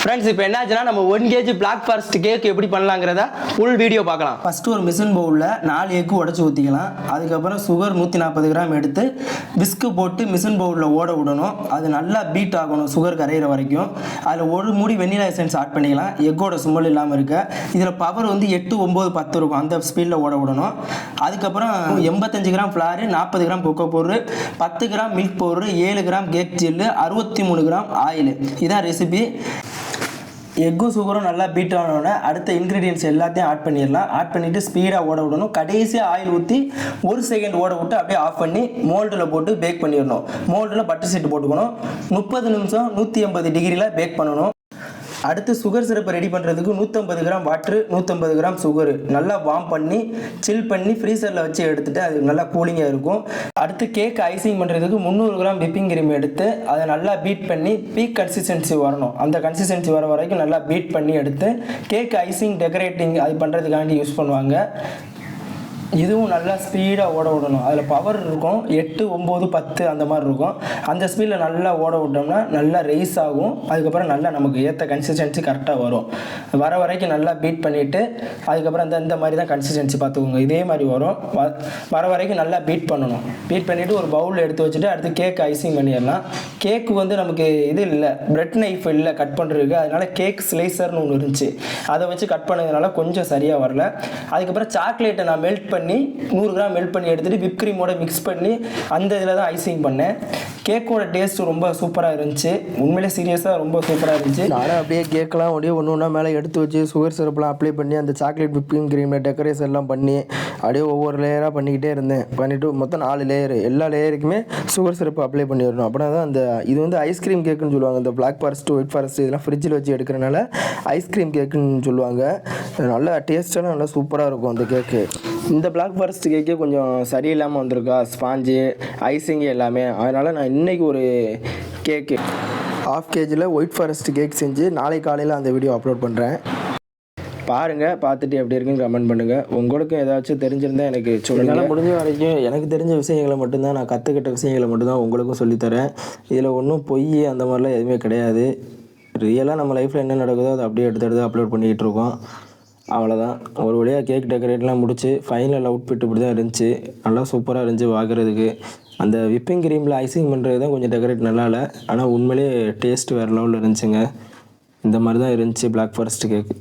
Friends இப்போ என்னாச்சுன்னா நம்ம 1 kg பிளாக் ஃபாரஸ்ட் கேக் எப்படி பண்ணலாங்கிறத ஃபுல் வீடியோ பார்க்கலாம். ஃபஸ்ட்டு ஒரு மிஷின் பவுலில் 4 எக்கு உடச்சி ஊற்றிக்கலாம். அதுக்கப்புறம் சுகர் 140 கிராம் எடுத்து விஸ்கு போட்டு மிஷின் பவுலில் ஓட விடணும். அது நல்லா பீட் ஆகணும் சுகர் கரையிற வரைக்கும். அதில் ஒரு மூடி வெண்ணிலா எசன்ஸ் ஆட் பண்ணிக்கலாம், எக்கோட சுமல் இல்லாமல் இருக்க. இதில் பவர் வந்து 8, 9, 10 இருக்கும், அந்த ஸ்பீடில் ஓட விடணும். அதுக்கப்புறம் 85 gram flare, 40 gram cocoa powder, 10 gram milk powder, 7 gram cake gel, 63 gram oil. இதான் ரெசிபி. எக்கும் சுகரும் நல்லா பீட் ஆனோடனே அடுத்த இன்க்ரீடியன்ஸ் எல்லாத்தையும் ஆட் பண்ணிடலாம். ஆட் பண்ணிவிட்டு ஸ்பீடாக ஓட விடணும். கடைசியாக ஆயில் ஊற்றி 1 செகண்ட் ஓட விட்டு அப்படியே ஆஃப் பண்ணி மோல்டில் போட்டு பேக் பண்ணிடணும். மோல்டில் பட்டர் சீட்டு போட்டுக்கணும். 30 நிமிஷம் 180 டிகிரியில் பேக் பண்ணணும். அடுத்து சுகர் சிரப்பை ரெடி பண்ணுறதுக்கு 150 கிராம் வாட்ரு, 150 கிராம் சுகரு நல்லா வார்ம் பண்ணி சில் பண்ணி ஃப்ரீசரில் வச்சு எடுத்துகிட்டு அது நல்லா கூலிங்காக இருக்கும். அடுத்து கேக் ஐசிங் பண்ணுறதுக்கு 300 கிராம் விப்பிங் கிரீம் எடுத்து அதை நல்லா பீட் பண்ணி பீக் கன்சிஸ்டன்சி வரணும். அந்த கன்சிஸ்டன்சி வர வரைக்கும் நல்லா பீட் பண்ணி எடுத்து கேக் ஐசிங் டெக்கரேட்டிங் அது பண்ணுறதுக்காண்டி யூஸ் பண்ணுவாங்க. இதுவும் நல்லா ஸ்பீடாக ஓட விடணும். அதில் பவர் இருக்கும், 8, 9, 10 அந்த மாதிரி இருக்கும். அந்த ஸ்பீடில் நல்லா ஓட விட்டோம்னா நல்லா ரைஸ் ஆகும். அதுக்கப்புறம் நல்லா நமக்கு ஏற்ற கன்சிஸ்டன்சி கரெக்டாக வரும். வர வரைக்கும் நல்லா பீட் பண்ணிவிட்டு அதுக்கப்புறம் இந்த மாதிரி தான் கன்சிஸ்டன்சி பார்த்துக்கோங்க. இதே மாதிரி வரும். வர வரைக்கும் நல்லா பீட் பண்ணணும். பீட் பண்ணிவிட்டு ஒரு பவுலில் எடுத்து வச்சுட்டு அடுத்து கேக் ஐசிங் பண்ணிடலாம். கேக்கு வந்து நமக்கு இது இல்லை, பிரெட் நைஃப் இல்லை கட் பண்ணுறதுக்கு. அதனால் கேக் ஸ்லைசர்னு ஒன்று இருந்துச்சு, அதை வச்சு கட் பண்ணதுனால கொஞ்சம் சரியாக வரல. அதுக்கப்புறம் சாக்லேட்டை நான் மெல்ட் பண்ணி 100 கிராம் மெல்ட் பண்ணி எடுத்துகிட்டு விப் க்ரீமோட மிக்ஸ் பண்ணி அந்த இதில் தான் ஐசிங் பண்ணேன். கேக்கோட டேஸ்ட் ரொம்ப சூப்பராக இருந்துச்சு. உண்மையிலே சீரியஸாக ரொம்ப சூப்பராக இருந்துச்சு. நானும் அப்படியே கேக்கெலாம் அப்படியே ஒன்று ஒன்றா மேலே எடுத்து வச்சு சுகர் சிரப்லாம் அப்ளை பண்ணி அந்த சாக்லேட் விப்பிங் க்ரீமில் டெக்கரேஷன்லாம் பண்ணி அப்படியே ஒவ்வொரு லேயராக பண்ணிக்கிட்டே இருந்தேன். பண்ணிவிட்டு மொத்தம் 4 லேயரு, எல்லா லேயருக்குமே சுகர் சிரப்பு அப்ளை பண்ணிடணும். அப்படின்னா தான் அந்த இது வந்து ஐஸ்கிரீம் கேக்குன்னு சொல்லுவாங்க. இந்த பிளாக் ஃபாரஸ்ட், ஒயிட் ஃபாரஸ்ட் இதெல்லாம் ஃப்ரிட்ஜில் வச்சு எடுக்கிறனால ஐஸ்கிரீம் கேக்குன்னு சொல்லுவாங்க. நல்லா டேஸ்ட்டெல்லாம் நல்லா சூப்பராக இருக்கும் அந்த கேக்கு. இந்த பிளாக் ஃபாரஸ்ட் கேக்கே கொஞ்சம் சரியில்லாமல் வந்திருக்கா, ஸ்பாஞ்சு ஐசிங்கு எல்லாமே. அதனால் நான் இன்றைக்கி ஒரு கேக்கு 1/2 kgயில் ஒயிட் ஃபாரஸ்ட் கேக் செஞ்சு நாளைக்கு காலையில் அந்த வீடியோ அப்லோட் பண்ணுறேன். பாருங்கள், பார்த்துட்டு எப்படி இருக்குன்னு கமெண்ட் பண்ணுங்கள். உங்களுக்கும் ஏதாச்சும் தெரிஞ்சிருந்தால் எனக்கு சொல்லுங்கள். முடிஞ்ச வரைக்கும் எனக்கு தெரிஞ்ச விஷயங்களை மட்டும்தான், நான் கற்றுக்கிட்ட விஷயங்களை மட்டும்தான் உங்களுக்கும் சொல்லித்தரேன். இதில் ஒன்றும் பொய் அந்த மாதிரிலாம் எதுவுமே கிடையாது. ரியலாக நம்ம லைஃப்பில் என்ன நடக்குதோ அதை அப்படியே எடுத்து அப்லோட் பண்ணிக்கிட்டு இருக்கோம். அவ்வளோதான். ஒரு வழியாக கேக் டெக்கரேட்லாம் முடிச்சு ஃபைனல் அவுட்பிட் இப்படி தான் இருந்துச்சு. நல்லா சூப்பராக இருந்துச்சு பார்க்குறதுக்கு. அந்த விப்பிங் க்ரீமில் ஐசிங் பண்ணுறது தான் கொஞ்சம் டெக்கரேட் நல்லா இல்லை, ஆனால் உண்மையிலே டேஸ்ட் வேறு லெவலில் இருந்துச்சுங்க. இந்த மாதிரி தான் இருந்துச்சு பிளாக் ஃபாரஸ்ட் கேக்கு.